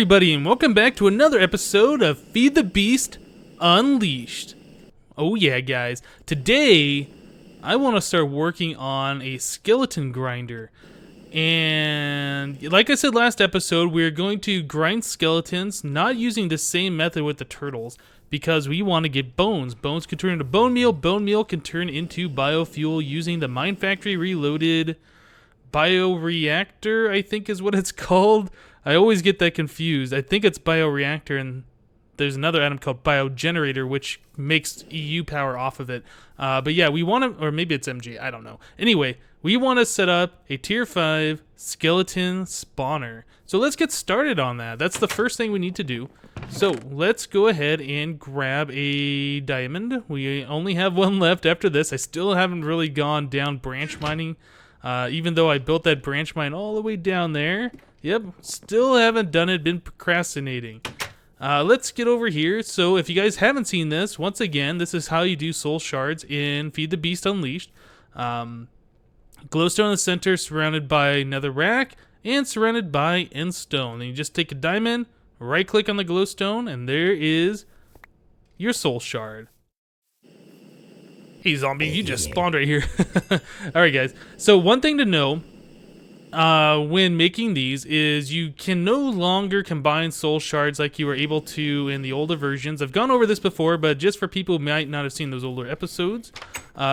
everybody, and welcome back to another episode of Feed the Beast Unleashed. Oh yeah, guys. Today, I want to start working on a skeleton grinder. And like I said last episode, we're going to grind skeletons, not using the same method with the turtles, because we want to get bones. Bones can turn into bone meal can turn into biofuel using the Mine Factory Reloaded bioreactor, I think is what it's called. I always get that confused. I think it's bioreactor, and there's another item called biogenerator, which makes EU power off of it. But yeah, we want to, or maybe it's MG, I don't know. Anyway, we want to set up a tier 5 skeleton spawner. So let's get started on that. That's the first thing we need to do. So let's go ahead and grab a diamond. We only have one left after this. I still haven't really gone down branch mining. Even though I built that branch mine all the way down there. Yep, still haven't done it, been procrastinating. Let's get over here. So if you guys haven't seen this, once again, this is how you do soul shards in Feed the Beast Unleashed. Glowstone in the center, surrounded by netherrack, and surrounded by endstone. Then you just take a diamond, right click on the glowstone, and there is your soul shard. Hey zombie, you just spawned right here. Alright guys, so one thing to know when making these is you can no longer combine soul shards like you were able to in the older versions. I've gone over this before, but just for people who might not have seen those older episodes,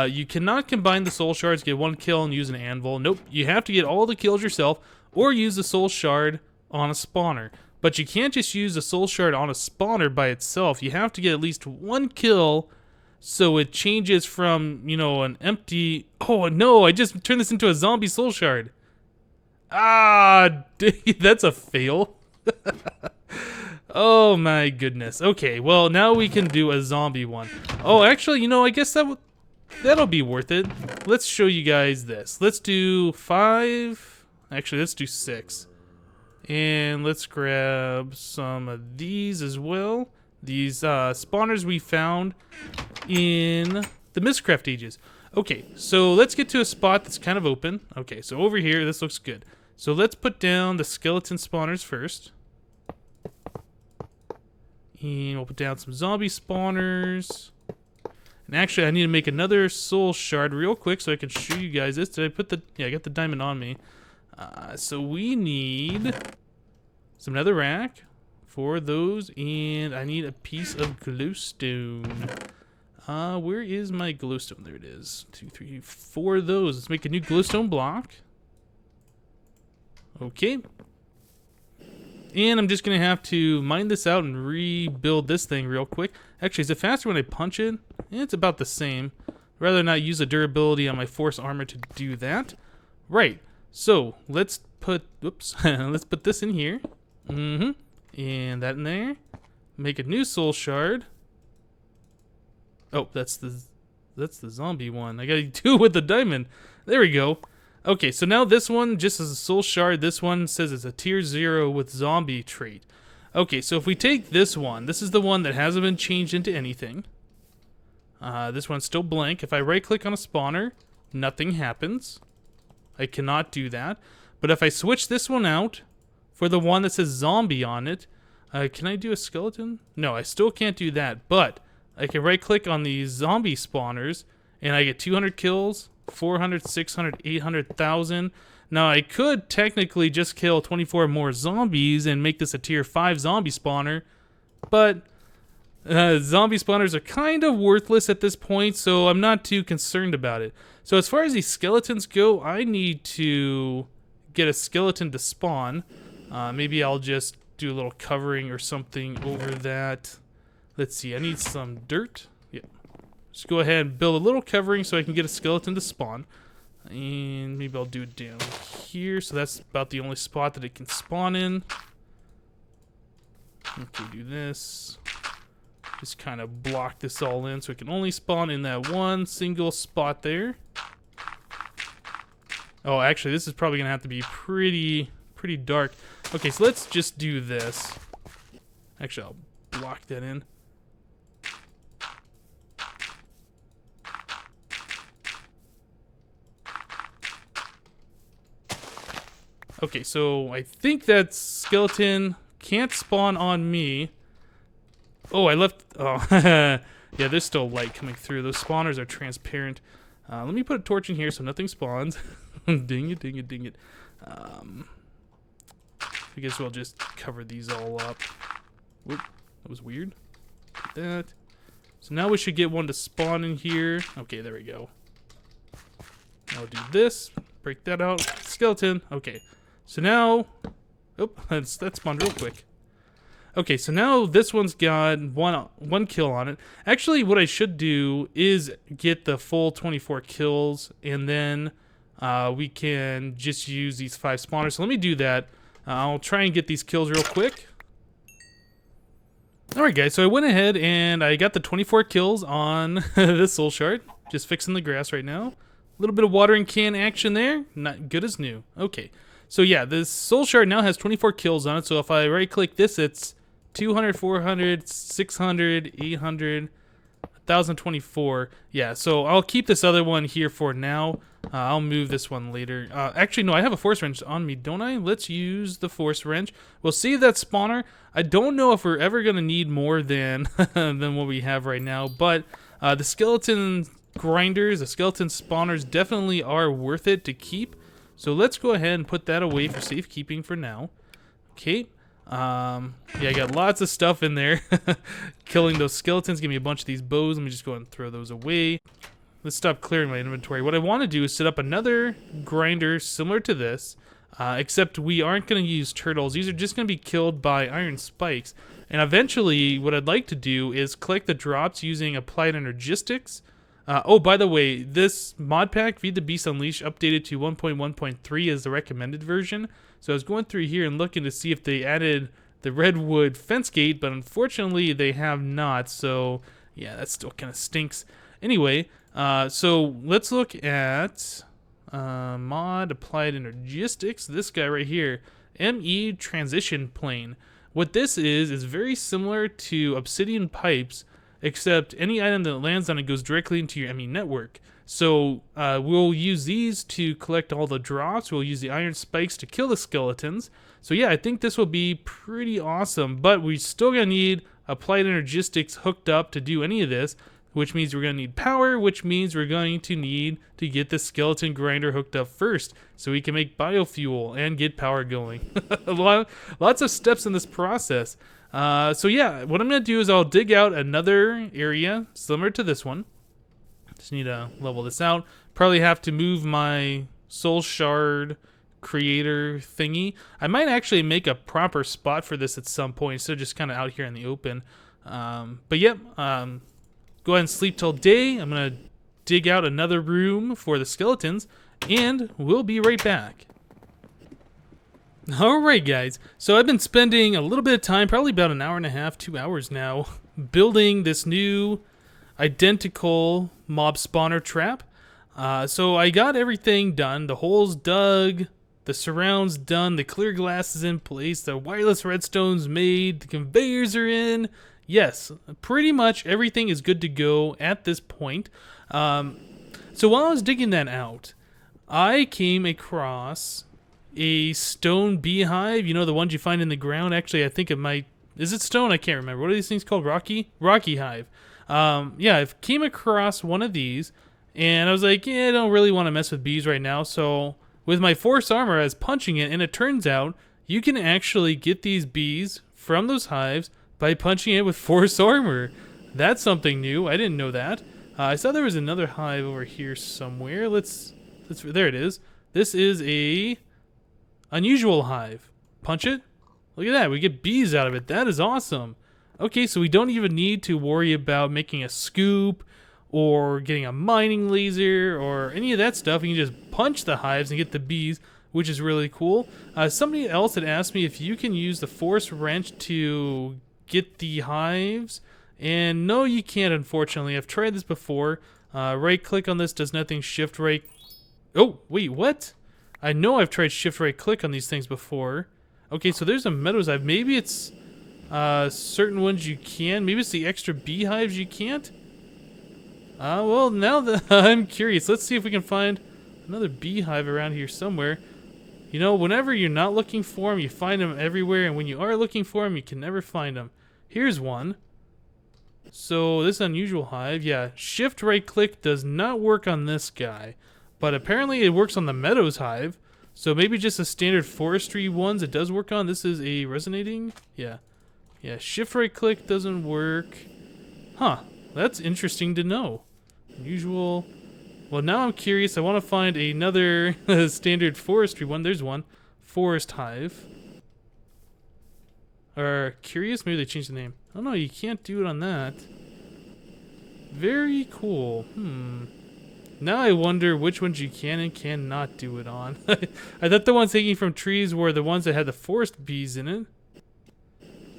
you cannot combine the soul shards, get one kill and use an anvil. Nope, you have to get all the kills yourself or use the soul shard on a spawner. But you can't just use the soul shard on a spawner by itself. You have to get at least one kill so it changes from, you know, an empty... Oh no, I just turned this into a zombie soul shard. Ah, that's a fail. Oh my goodness. Okay, well now we can do a zombie one. Oh, actually, you know, I guess that'll be worth it. Let's show you guys this. Let's do 5. Actually, let's do 6. And let's grab some of these as well. These spawners we found in the Mistcraft Ages. Okay, so let's get to a spot that's kind of open. Okay, so over here, this looks good. So let's put down the skeleton spawners first. And we'll put down some zombie spawners. And actually, I need to make another soul shard real quick so I can show you guys this. Did I put the... Yeah, I got the diamond on me. So we need some netherrack for those, and I need a piece of glowstone. Where is my glowstone? There it is. 2, 3, 4 of those. Let's make a new glowstone block. Okay. And I'm just going to have to mine this out and rebuild this thing real quick. Actually, is it faster when I punch it? It's about the same. I'd rather not use the durability on my force armor to do that. Right. So, let's put... Oops. Let's put this in here. And that in there. Make a new soul shard. Oh, that's the zombie one. I gotta do it with the diamond. There we go. Okay, so now this one just as a soul shard. This one says it's a tier 0 with zombie trait. Okay, so if we take this one, this is the one that hasn't been changed into anything. This one's still blank. If I right click on a spawner, nothing happens. I cannot do that. But if I switch this one out for the one that says zombie on it, can I do a skeleton? No, I still can't do that, but I can right click on these zombie spawners and I get 200 kills, 400, 600, 800,000. Now I could technically just kill 24 more zombies and make this a tier 5 zombie spawner, but zombie spawners are kind of worthless at this point, so I'm not too concerned about it. So as far as these skeletons go, I need to get a skeleton to spawn. Maybe I'll just do a little covering or something over that. Let's see, I need some dirt. Yeah. Just go ahead and build a little covering so I can get a skeleton to spawn. And maybe I'll do it down here. So that's about the only spot that it can spawn in. Okay, do this. Just kind of block this all in so it can only spawn in that one single spot there. Oh, actually, this is probably going to have to be pretty dark. Okay, so let's just do this. Actually, I'll block that in. Okay, so I think that skeleton can't spawn on me. Oh, I left. Oh, yeah, there's still light coming through. Those spawners are transparent. Let me put a torch in here so nothing spawns. Ding it, ding it, ding it. I guess we'll just cover these all up. Whoop, that was weird. Like that. So now we should get one to spawn in here. Okay, there we go. Now we'll do this. Break that out. Skeleton. Okay. So now... Oh, that spawned real quick. Okay, so now this one's got one kill on it. Actually, what I should do is get the full 24 kills, and then we can just use these 5 spawners. So let me do that. I'll try and get these kills real quick. Alright guys, so I went ahead and I got the 24 kills on this soul shard. Just fixing the grass right now. A little bit of watering can action there. Not good as new. Okay, so yeah, this soul shard now has 24 kills on it. So if I right click this, it's 200, 400, 600, 800, 1024. Yeah, so I'll keep this other one here for now. I'll move this one later. Actually, no, I have a force wrench on me, don't I? Let's use the force wrench. We'll save that spawner. I don't know if we're ever going to need more than than what we have right now, but the skeleton grinders, the skeleton spawners definitely are worth it to keep. So let's go ahead and put that away for safekeeping for now. Okay. Yeah, I got lots of stuff in there. Killing those skeletons. Give me a bunch of these bows. Let me just go ahead and throw those away. Let's stop clearing my inventory. What I want to do is set up another grinder similar to this, except we aren't going to use turtles. These are just going to be killed by iron spikes. And eventually, what I'd like to do is collect the drops using applied energistics. Oh, by the way, this mod pack, Feed the Beast Unleashed, updated to 1.1.3 is the recommended version. So I was going through here and looking to see if they added the redwood fence gate, but unfortunately they have not. So yeah, that still kind of stinks. Anyway, so let's look at mod applied energistics. This guy right here, ME transition plane. What this is very similar to obsidian pipes, except any item that lands on it goes directly into your ME network. So we'll use these to collect all the drops. We'll use the iron spikes to kill the skeletons. So yeah, I think this will be pretty awesome, but we're still going to need applied energistics hooked up to do any of this, which means we're going to need power, which means we're going to need to get the skeleton grinder hooked up first so we can make biofuel and get power going. Lots of steps in this process. So yeah, what I'm going to do is I'll dig out another area similar to this one. Just need to level this out. Probably have to move my soul shard creator thingy. I might actually make a proper spot for this at some point instead of just kind of out here in the open. But yep, go ahead and sleep till day. I'm going to dig out another room for the skeletons, and we'll be right back. Alright guys, so I've been spending a little bit of time, probably about an hour and a half, 2 hours now, building this new identical mob spawner trap. So I got everything done, the holes dug, the surrounds done, the clear glass is in place, the wireless redstone's made, the conveyors are in. Yes, pretty much everything is good to go at this point. So while I was digging that out, I came across a stone beehive. You know, the ones you find in the ground. Actually, I think it might... Is it stone? I can't remember. What are these things called? Rocky hive. Yeah, I came across one of these, and I was like, yeah, I don't really want to mess with bees right now. So with my force armor, I was punching it, and it turns out you can actually get these bees from those hives by punching it with force armor. That's something new. I didn't know that. I saw there was another hive over here somewhere. There it is. This is a unusual hive. Punch it. Look at that. We get bees out of it. That is awesome. Okay, so we don't even need to worry about making a scoop or getting a mining laser or any of that stuff. You can just punch the hives and get the bees, which is really cool. Somebody else had asked me if you can use the force wrench to get the hives. And no, you can't, unfortunately. I've tried this before. Right click on this does nothing. Shift right. Oh, wait, what? I know I've tried shift right click on these things before. Okay, so there's a meadows hive. Maybe it's certain ones you can. Maybe it's the extra beehives you can't. Well, now that I'm curious, let's see if we can find another beehive around here somewhere. You know, whenever you're not looking for them, you find them everywhere, and when you are looking for them, you can never find them. Here's one. So this unusual hive, yeah, shift right click does not work on this guy, but apparently it works on the Meadows hive. So maybe just a standard forestry ones it does work on. This is a resonating, yeah, shift right click doesn't work. Huh, that's interesting to know. Unusual. Well, now I'm curious. I want to find another standard forestry one. There's one. Forest hive. Or curious? Maybe they changed the name. Oh no, you can't do it on that. Very cool. Now I wonder which ones you can and cannot do it on. I thought the ones hanging from trees were the ones that had the forest bees in it.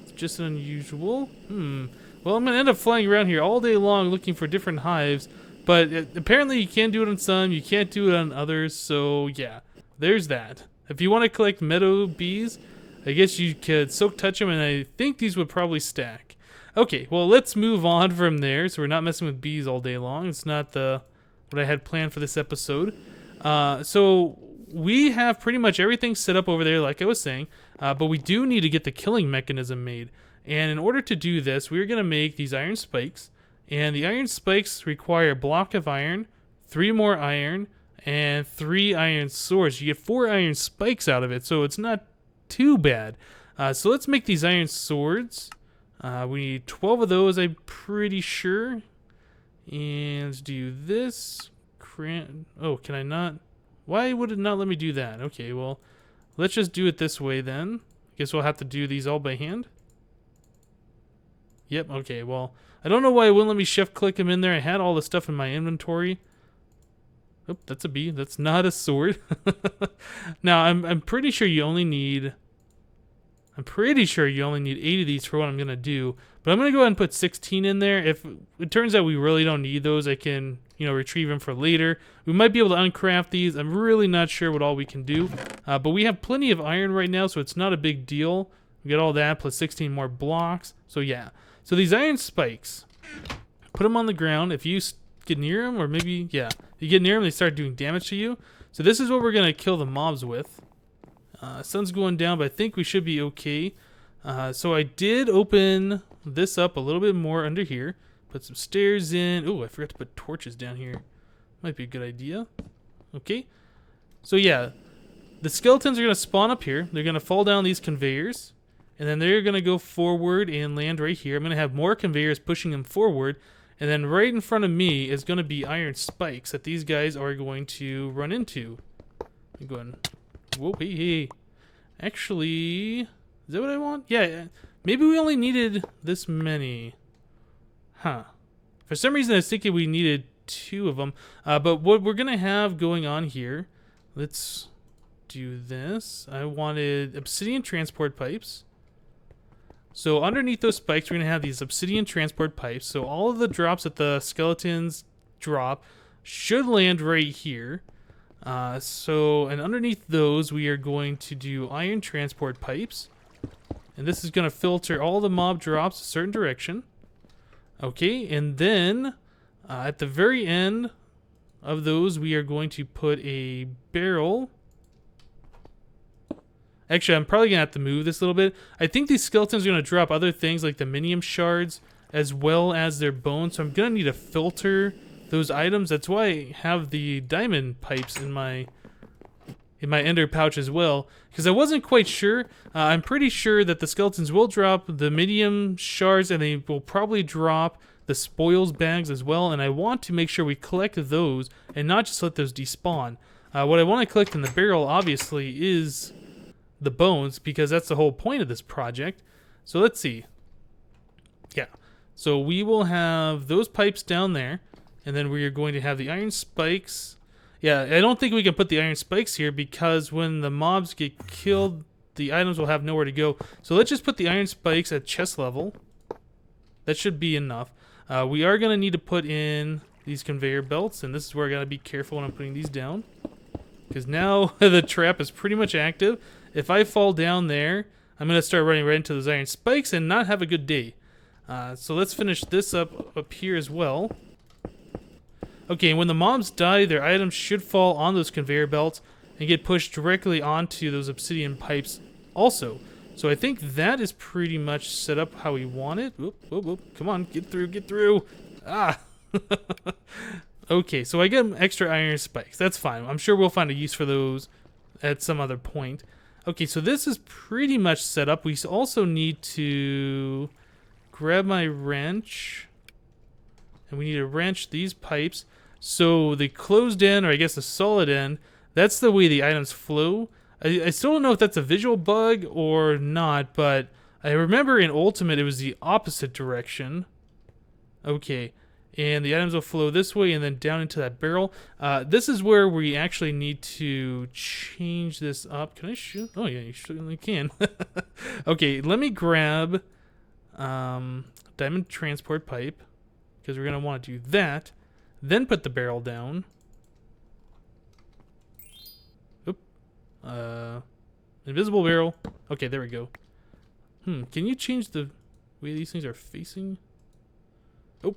It's just unusual. Well, I'm going to end up flying around here all day long looking for different hives. But apparently you can do it on some, you can't do it on others, so yeah, there's that. If you want to collect meadow bees, I guess you could silk touch them, and I think these would probably stack. Okay, well, let's move on from there, so we're not messing with bees all day long. It's not what I had planned for this episode. So we have pretty much everything set up over there, like I was saying, but we do need to get the killing mechanism made. And in order to do this, we're going to make these iron spikes. And the iron spikes require a block of iron, 3 more iron, and 3 iron swords. You get 4 iron spikes out of it, so it's not too bad. So let's make these iron swords. We need 12 of those, I'm pretty sure. And let's do this. Oh, can I not? Why would it not let me do that? Okay, well, let's just do it this way then. Guess we'll have to do these all by hand. Yep, okay, well, I don't know why it wouldn't let me shift click them in there. I had all the stuff in my inventory. Oh, that's a bee. That's not a sword. Now, I'm pretty sure you only need 8 of these for what I'm going to do. But I'm going to go ahead and put 16 in there. If it turns out we really don't need those, I can, retrieve them for later. We might be able to uncraft these. I'm really not sure what all we can do. But we have plenty of iron right now, so it's not a big deal. We get all that plus 16 more blocks. So yeah. So these iron spikes, put them on the ground. If you get near them, or maybe, yeah, you get near them, they start doing damage to you. So this is what we're going to kill the mobs with. Sun's going down, but I think we should be okay. So I did open this up a little bit more under here. Put some stairs in. Oh, I forgot to put torches down here. Might be a good idea. Okay. So yeah, the skeletons are going to spawn up here. They're going to fall down these conveyors. And then they're going to go forward and land right here. I'm going to have more conveyors pushing them forward. And then right in front of me is going to be iron spikes that these guys are going to run into. I'm going, whoa, hey. Actually, is that what I want? Yeah, maybe we only needed this many. Huh. For some reason, I was thinking we needed 2 of them. But what we're going to have going on here, let's do this. I wanted obsidian transport pipes. So underneath those spikes, we're going to have these obsidian transport pipes. So all of the drops that the skeletons drop should land right here. And underneath those, we are going to do iron transport pipes. And this is going to filter all the mob drops a certain direction. Okay, and then at the very end of those, we are going to put a barrel. Actually, I'm probably going to have to move this a little bit. I think these skeletons are going to drop other things like the minium shards as well as their bones. So I'm going to need to filter those items. That's why I have the diamond pipes in my ender pouch as well. Because I wasn't quite sure. I'm pretty sure that the skeletons will drop the minium shards and they will probably drop the spoils bags as well. And I want to make sure we collect those and not just let those despawn. What I want to collect in the barrel, obviously, is the bones, because that's the whole point of this project. So let's see. Yeah. So we will have those pipes down there, and then we are going to have the iron spikes. Yeah, I don't think we can put the iron spikes here because when the mobs get killed, the items will have nowhere to go. So let's just put the iron spikes at chest level. That should be enough. We are going to need to put in these conveyor belts, and this is where I got to be careful when I'm putting these down, because now the trap is pretty much active. If I fall down there, I'm going to start running right into those iron spikes and not have a good day. So let's finish this up here as well. Okay, and when the mobs die, their items should fall on those conveyor belts. and get pushed directly onto those obsidian pipes also. So I think that is pretty much set up how we want it. Whoop, whoop, whoop. Come on, get through, get through. Ah. Okay, so I get extra iron spikes. That's fine. I'm sure we'll find a use for those at some other point. Okay, so this is pretty much set up. We also need to grab my wrench. And we need to wrench these pipes. So the closed end, or I guess the solid end, that's the way the items flow. I still don't know if that's a visual bug or not, but I remember in Ultimate it was the opposite direction. Okay, and the items will flow this way and then down into that barrel. This is where we actually need to change this up. Can I shoot? Oh yeah, you certainly can. Okay, let me grab diamond transport pipe, because we're going to want to do that. Then put the barrel down. Invisible barrel. Okay, there we go. Can you change the way these things are facing? Oh,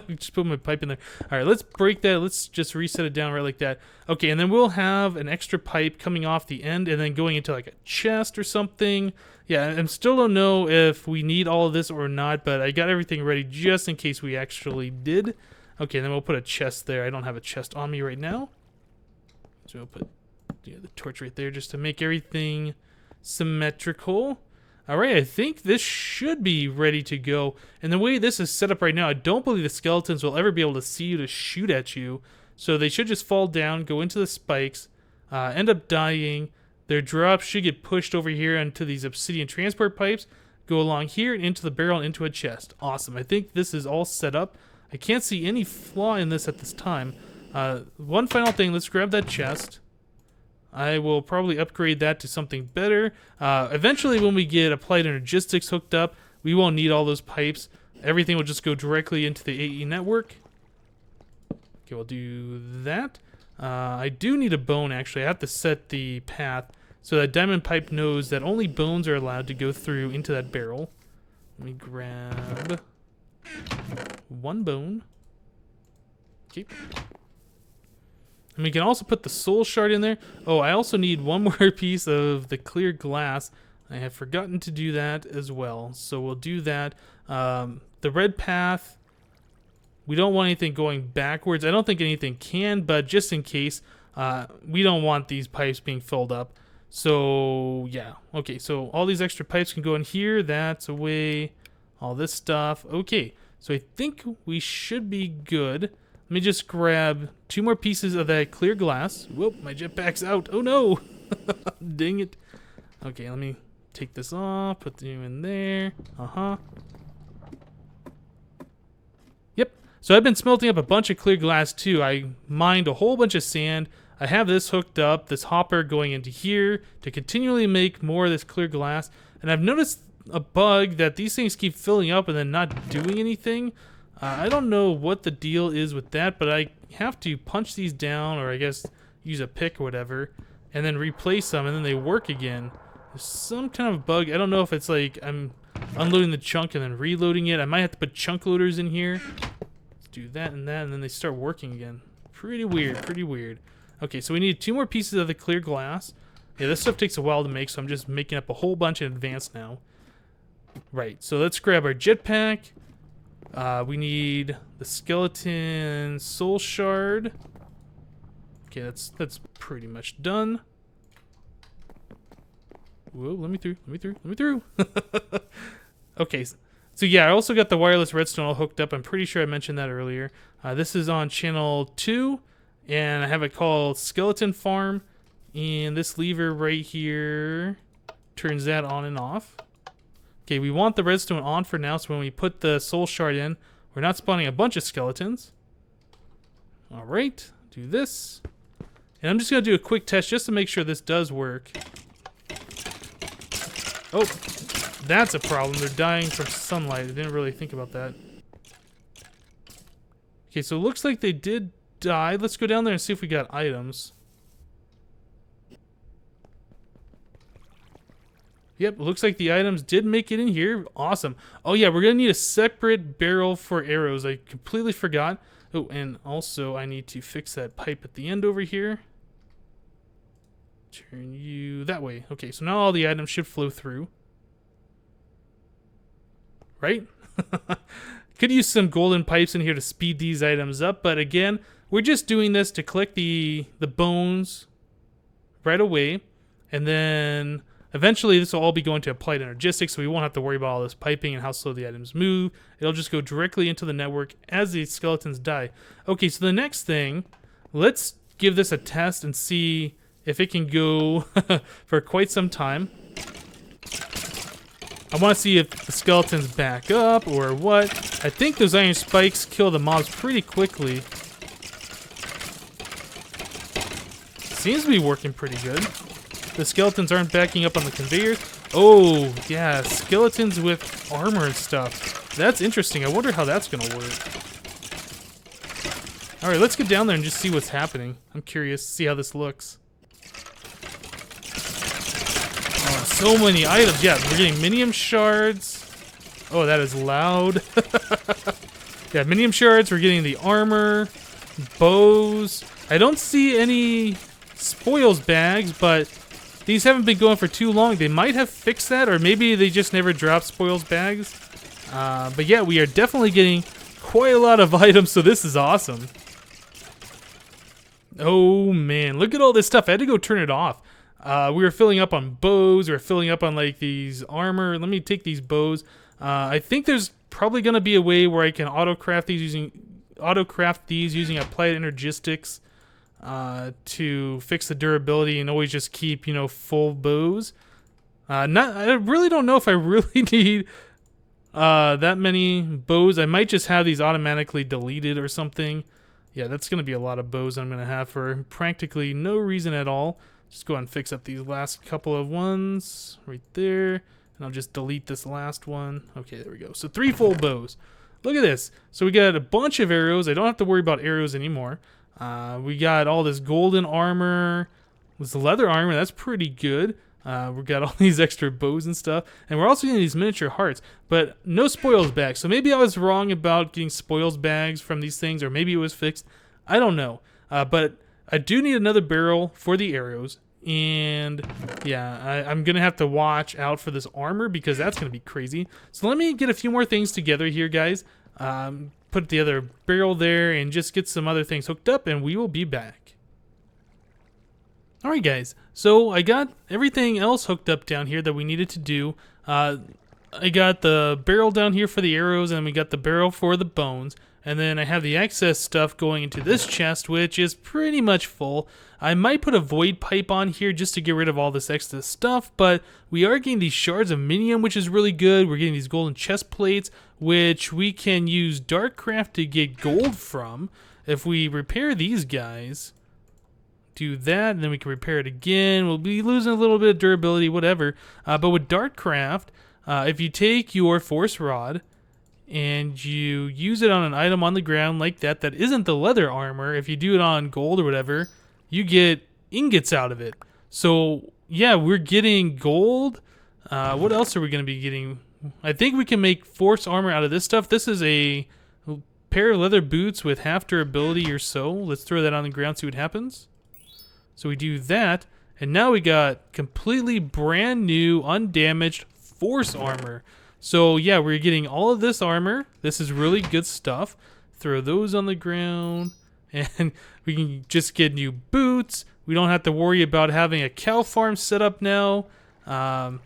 just put my pipe in there. All right, let's break that. Let's just reset it down right like that. Okay, and then we'll have an extra pipe coming off the end and then going into like a chest or something. Yeah, I still don't know if we need all of this or not, but I got everything ready just in case we actually did. Okay, and then we'll put a chest there. I don't have a chest on me right now. So we'll put the torch right there just to make everything symmetrical. All right, I think this should be ready to go. And the way this is set up right now, I don't believe the skeletons will ever be able to see you to shoot at you. So they should just fall down, go into the spikes, end up dying. Their drops should get pushed over here into these obsidian transport pipes, go along here and into the barrel and into a chest. Awesome. I think this is all set up. I can't see any flaw in this at this time. One final thing, let's grab that chest. I will probably upgrade that to something better. Eventually, when we get Applied Energistics hooked up, we won't need all those pipes. Everything will just go directly into the AE network. Okay, we'll do that. I do need a bone, actually. I have to set the path so that diamond pipe knows that only bones are allowed to go through into that barrel. Let me grab one bone. Okay. And we can also put the soul shard in there. Oh, I also need one more piece of the clear glass. I have forgotten to do that as well. So we'll do that. The red path, we don't want anything going backwards. I don't think anything can, but just in case, we don't want these pipes being filled up. So, yeah. Okay, so all these extra pipes can go in here. That's away. All this stuff. Okay, so I think we should be good. Let me just grab 2 more pieces of that clear glass. Whoop, my jetpack's out. Oh no! Dang it. Okay, let me take this off, put you in there. Yep, so I've been smelting up a bunch of clear glass too. I mined a whole bunch of sand. I have this hooked up, this hopper going into here to continually make more of this clear glass. And I've noticed a bug that these things keep filling up and then not doing anything. I don't know what the deal is with that, but I have to punch these down, or I guess use a pick or whatever, and then replace them, and then they work again. There's some kind of bug. I don't know if it's like I'm unloading the chunk and then reloading it. I might have to put chunk loaders in here. Let's do that, and then they start working again. Pretty weird, pretty weird. Okay, so we need 2 more pieces of the clear glass. Yeah, this stuff takes a while to make, so I'm just making up a whole bunch in advance now. Right, so let's grab our jetpack. We need the skeleton soul shard. Okay, that's pretty much done. Whoa, let me through. Okay, so yeah, I also got the wireless redstone all hooked up. I'm pretty sure I mentioned that earlier. This is on channel 2, and I have it called Skeleton Farm. And this lever right here turns that on and off. Okay, we want the redstone on for now, so when we put the soul shard in, we're not spawning a bunch of skeletons. Alright, do this. And I'm just going to do a quick test just to make sure this does work. Oh, that's a problem. They're dying from sunlight. I didn't really think about that. Okay, so it looks like they did die. Let's go down there and see if we got items. Yep, looks like the items did make it in here. Awesome. Oh yeah, we're going to need a separate barrel for arrows. I completely forgot. Oh, and also I need to fix that pipe at the end over here. Turn you that way. Okay, so now all the items should flow through. Right? Could use some golden pipes in here to speed these items up, but again, we're just doing this to collect the bones right away, and then eventually this will all be going to applied energistics, so we won't have to worry about all this piping and how slow the items move. It'll just go directly into the network as the skeletons die. Okay, so the next thing, let's give this a test and see if it can go for quite some time. I want to see if the skeletons back up or what. I think those iron spikes kill the mobs pretty quickly. Seems to be working pretty good. The skeletons aren't backing up on the conveyor. Oh, yeah, skeletons with armor and stuff. That's interesting. I wonder how that's going to work. Alright, let's get down there and just see what's happening. I'm curious to see how this looks. Oh, so many items. Yeah, we're getting minium shards. Oh, that is loud. Yeah, minium shards. We're getting the armor, bows. I don't see any spoils bags, but these haven't been going for too long. They might have fixed that, or maybe they just never dropped spoils bags. But yeah, we are definitely getting quite a lot of items, so this is awesome. Oh man, look at all this stuff. I had to go turn it off. We were filling up on bows. We were filling up on like these armor. Let me take these bows. I think there's probably going to be a way where I can auto-craft these using applied energistics to fix the durability and always just keep, you know, full bows. I really don't know if I really need that many bows. I might just have these automatically deleted or something. Yeah, that's going to be a lot of bows I'm going to have for practically no reason at all. Just go ahead and fix up these last couple of ones right there. And I'll just delete this last one. Okay, there we go. So 3 full bows. Look at this. So we got a bunch of arrows. I don't have to worry about arrows anymore. We got all this golden armor. This leather armor. That's pretty good. We got all these extra bows and stuff. And we're also getting these miniature hearts. But no spoils bags. So maybe I was wrong about getting spoils bags from these things. Or maybe it was fixed. I don't know. But I do need another barrel for the arrows. And yeah, I'm going to have to watch out for this armor because that's going to be crazy. So let me get a few more things together here, guys. Put the other barrel there and just get some other things hooked up and we will be back. Alright guys, so I got everything else hooked up down here that we needed to do. I got the barrel down here for the arrows and we got the barrel for the bones. And then I have the excess stuff going into this chest, which is pretty much full. I might put a void pipe on here just to get rid of all this excess stuff, but we are getting these shards of minium, which is really good. We're getting these golden chest plates, which we can use Darkcraft to get gold from. If we repair these guys, do that, and then we can repair it again. We'll be losing a little bit of durability, whatever. But with Darkcraft, if you take your force rod, and you use it on an item on the ground like that isn't the leather armor, if you do it on gold or whatever, you get ingots out of it. So yeah, we're getting gold. What else are we going to be getting? I think we can make force armor out of this stuff. This is a pair of leather boots with half durability or so. Let's throw that on the ground, see what happens. So we do that, and now we got completely brand new, undamaged force armor. So yeah, we're getting all of this armor. This is really good stuff. Throw those on the ground. And we can just get new boots. We don't have to worry about having a cow farm set up now. I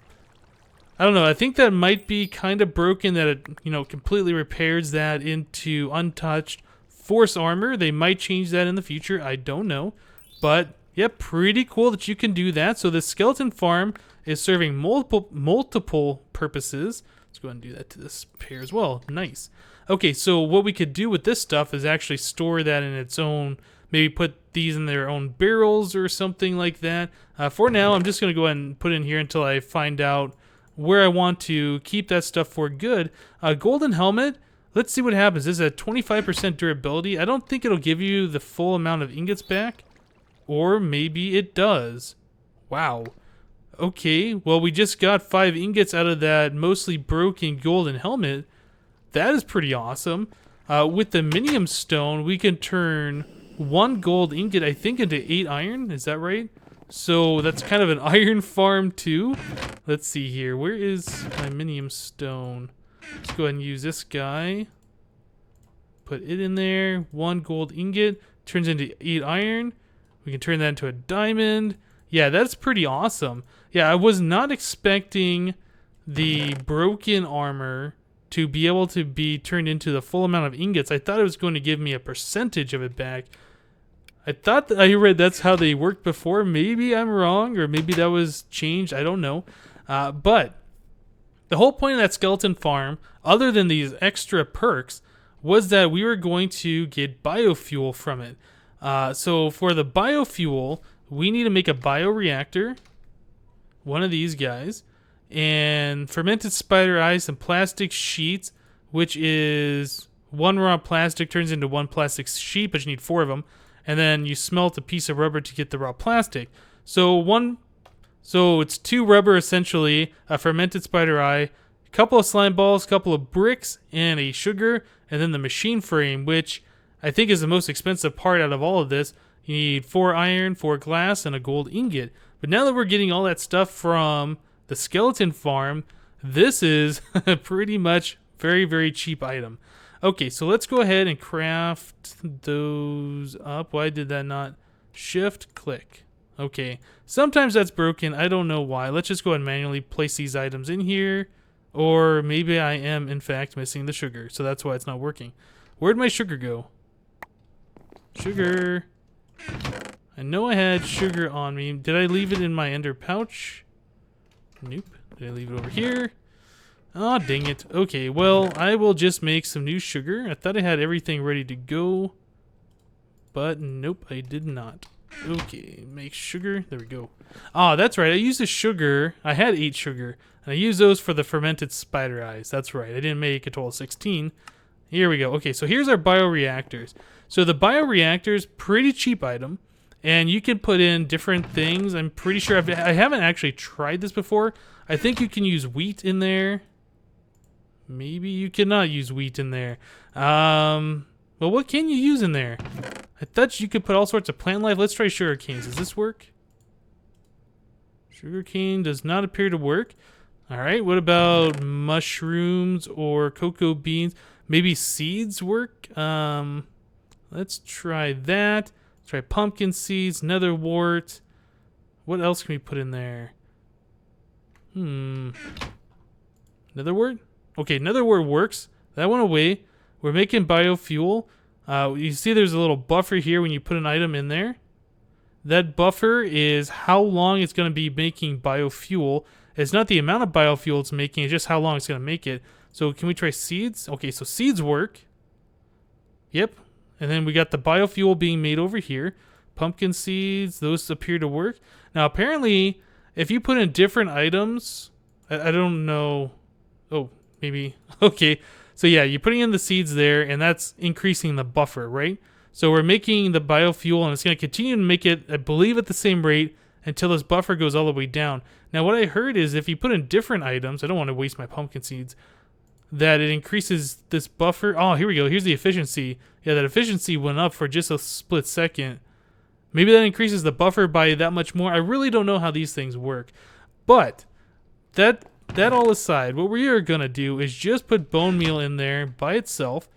don't know. I think that might be kind of broken that it, you know, completely repairs that into untouched force armor. They might change that in the future. I don't know. But yeah, pretty cool that you can do that. So the skeleton farm is serving multiple purposes. Let's go ahead and do that to this pair as well. Nice. Okay, so what we could do with this stuff is actually store that in its own, maybe put these in their own barrels or something like that. For now, I'm just going to go ahead and put it in here until I find out where I want to keep that stuff for good. Golden helmet, let's see what happens. This is a 25% durability. I don't think it'll give you the full amount of ingots back, or maybe it does. Wow. Okay, well, we just got 5 ingots out of that mostly broken golden helmet. That is pretty awesome. With the minium stone, we can turn 1 gold ingot, I think, into 8 iron. Is that right? So that's kind of an iron farm too. Let's see here. Where is my minium stone? Let's go ahead and use this guy. Put it in there. 1 gold ingot turns into 8 iron. We can turn that into a diamond. Yeah, that's pretty awesome. Yeah, I was not expecting the broken armor to be able to be turned into the full amount of ingots. I thought it was going to give me a percentage of it back. I thought that I read that's how they worked before. Maybe I'm wrong, or maybe that was changed. I don't know. But the whole point of that skeleton farm, other than these extra perks, was that we were going to get biofuel from it. So for the biofuel, we need to make a bioreactor, one of these guys, and fermented spider eyes and plastic sheets, which is 1 raw plastic turns into 1 plastic sheet, but you need 4 of them. And then you smelt a piece of rubber to get the raw plastic. So it's 2 rubber essentially, a fermented spider eye, a couple of slime balls, a couple of bricks, and a sugar, and then the machine frame, which I think is the most expensive part out of all of this. You need 4 iron, 4 glass, and a gold ingot. But now that we're getting all that stuff from the skeleton farm, this is pretty much very, very cheap item. Okay, so let's go ahead and craft those up. Why did that not? Shift, click. Okay, sometimes that's broken. I don't know why. Let's just go ahead and manually place these items in here. Or maybe I am, in fact, missing the sugar. So that's why it's not working. Where'd my sugar go? Sugar. I know I had sugar on me. Did I leave it in my ender pouch? Nope. Did I leave it over here? Ah, dang it. Okay, well, I will just make some new sugar. I thought I had everything ready to go. But nope, I did not. Okay, make sugar. There we go. Ah, that's right. I used the sugar. I had 8 sugar. And I used those for the fermented spider eyes. That's right. I didn't make a total of 16. Here we go. Okay, so here's our bioreactors. So the bioreactors, pretty cheap item. And you can put in different things. I'm pretty sure I haven't actually tried this before. I think you can use wheat in there. Maybe you cannot use wheat in there. Well, what can you use in there? I thought you could put all sorts of plant life. Let's try sugar canes. Does this work? Sugar cane does not appear to work. All right, what about mushrooms or cocoa beans? Maybe seeds work? Let's try that. Let's try pumpkin seeds, netherwort. What else can we put in there? Netherwort? Okay, netherwort works. That went away. We're making biofuel. You see there's a little buffer here when you put an item in there. That buffer is how long it's going to be making biofuel. It's not the amount of biofuel it's making, it's just how long it's going to make it. So can we try seeds? Okay, so seeds work. Yep. And then we got the biofuel being made over here. Pumpkin seeds, those appear to work. Now apparently, if you put in different items, I don't know. Oh, maybe. Okay. So yeah, you're putting in the seeds there, and that's increasing the buffer, right? So we're making the biofuel, and it's going to continue to make it, I believe, at the same rate until this buffer goes all the way down. Now, what I heard is if you put in different items, I don't want to waste my pumpkin seeds, that it increases this buffer. Oh, here we go. Here's the efficiency. Yeah, that efficiency went up for just a split second. Maybe that increases the buffer by that much more. I really don't know how these things work. But that all aside, what we are going to do is just put bone meal in there by itself.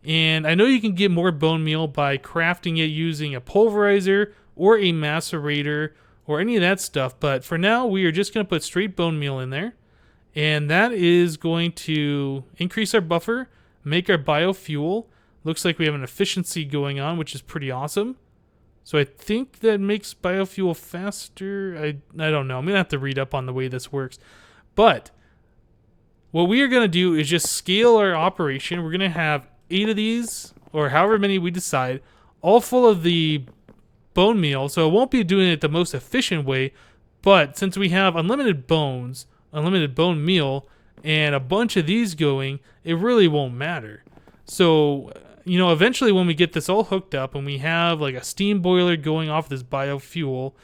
And I know you can get more bone meal by crafting it using a pulverizer or a macerator or any of that stuff. But for now, we are just going to put straight bone meal in there. And that is going to increase our buffer, make our biofuel. Looks like we have an efficiency going on, which is pretty awesome. So I think that makes biofuel faster. I don't know. I'm going to have to read up on the way this works. But what we are going to do is just scale our operation. We're going to have 8 of these, or however many we decide, all full of the bone meal. So it won't be doing it the most efficient way. But since we have unlimited bones, unlimited bone meal, and a bunch of these going, it really won't matter. So, you know, eventually when we get this all hooked up and we have like a steam boiler going off this biofuel,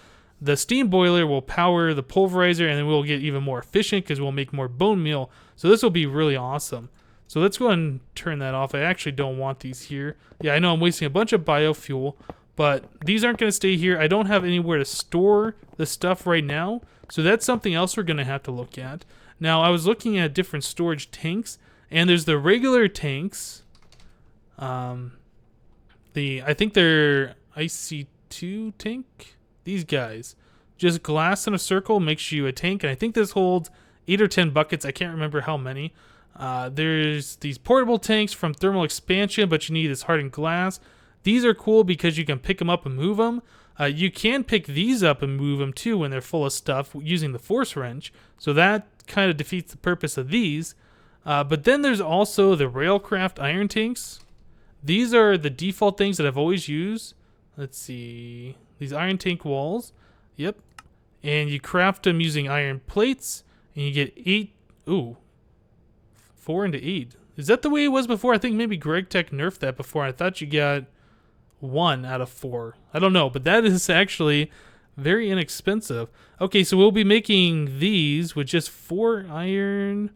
the steam boiler will power the pulverizer, and then we'll get even more efficient because we'll make more bone meal. So this will be really awesome. So let's go ahead and turn that off. I actually don't want these here. Yeah, I know I'm wasting a bunch of biofuel, but these aren't going to stay here. I don't have anywhere to store the stuff right now, so that's something else we're going to have to look at. Now, I was looking at different storage tanks, and there's the regular tanks. I think they're IC2 tank. These guys, just glass in a circle makes you a tank, and I think this holds 8 or 10 buckets. I can't remember how many. There's these portable tanks from thermal expansion, but you need this hardened glass. These are cool because you can pick them up and move them. You can pick these up and move them too when they're full of stuff using the force wrench. So that kind of defeats the purpose of these. But then there's also the Railcraft iron tanks. These are the default things that I've always used. Let's see. These iron tank walls. Yep. And you craft them using iron plates. And you get 8. Ooh. 4 into 8. Is that the way it was before? I think maybe GregTech nerfed that before. I thought you got 1 out of 4. I don't know, but that is actually very inexpensive. Okay, so we'll be making these with just 4 iron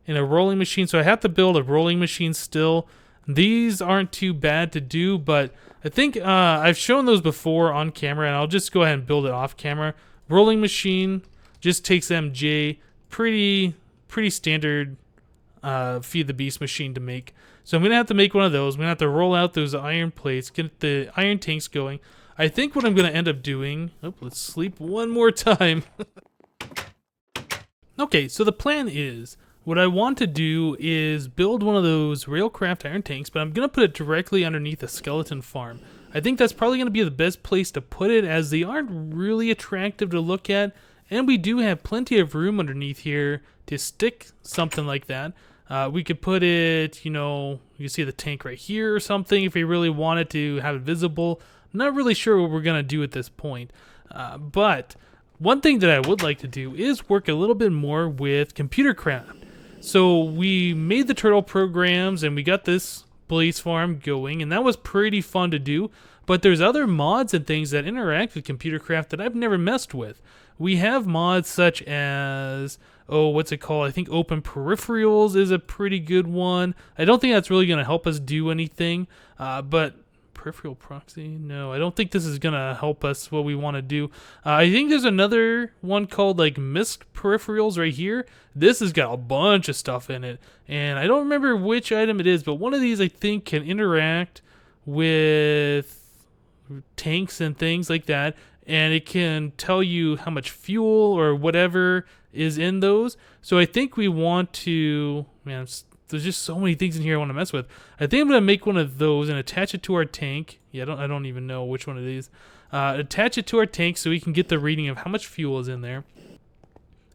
and a rolling machine. So I have to build a rolling machine still. These aren't too bad to do, but I think I've shown those before on camera, and I'll just go ahead and build it off camera. Rolling machine just takes MJ. Pretty standard Feed the Beast machine to make. So I'm going to have to make one of those. I'm going to have to roll out those iron plates, get the iron tanks going. I think what I'm going to end up doing... Oh, let's sleep one more time. Okay, so the plan is... What I want to do is build one of those Railcraft iron tanks, but I'm going to put it directly underneath a skeleton farm. I think that's probably going to be the best place to put it, as they aren't really attractive to look at, and we do have plenty of room underneath here to stick something like that. We could put it, you know, you see the tank right here or something if we really wanted to have it visible. I'm not really sure what we're going to do at this point, but one thing that I would like to do is work a little bit more with computer craft. So we made the turtle programs and we got this blaze farm going, and that was pretty fun to do. But there's other mods and things that interact with computer craft that I've never messed with. We have mods such as, what's it called? I think Open Peripherals is a pretty good one. I don't think that's really going to help us do anything, but peripheral proxy? No, I don't think this is going to help us what we want to do. I think there's another one called like Mist Peripherals right here. This has got a bunch of stuff in it, and I don't remember which item it is, but one of these I think can interact with tanks and things like that, and it can tell you how much fuel or whatever is in those. So I think we want to, man, there's just so many things in here I want to mess with. I think I'm going to make one of those and attach it to our tank. Yeah, I don't even know which one of these. Attach it to our tank so we can get the reading of how much fuel is in there.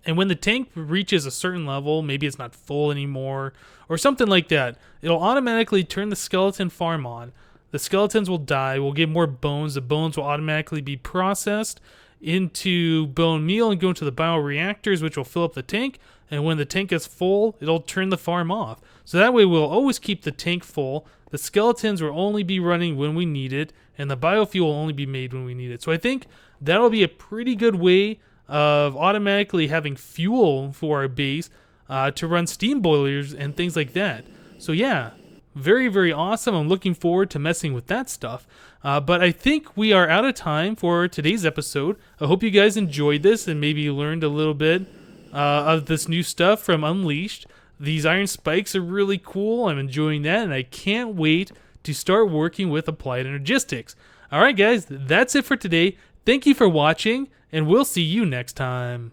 And when the tank reaches a certain level, maybe it's not full anymore or something like that, it'll automatically turn the skeleton farm on. The skeletons will die. We'll get more bones. The bones will automatically be processed into bone meal and go into the bioreactors, which will fill up the tank. And when the tank is full, it'll turn the farm off. So that way we'll always keep the tank full. The skeletons will only be running when we need it, and the biofuel will only be made when we need it. So I think that'll be a pretty good way of automatically having fuel for our base to run steam boilers and things like that. So yeah, very, very awesome. I'm looking forward to messing with that stuff. But I think we are out of time for today's episode. I hope you guys enjoyed this and maybe learned a little bit of this new stuff from Unleashed. These iron spikes are really cool. I'm enjoying that, and I can't wait to start working with Applied Energistics. All right, guys, that's it for today. Thank you for watching, and we'll see you next time.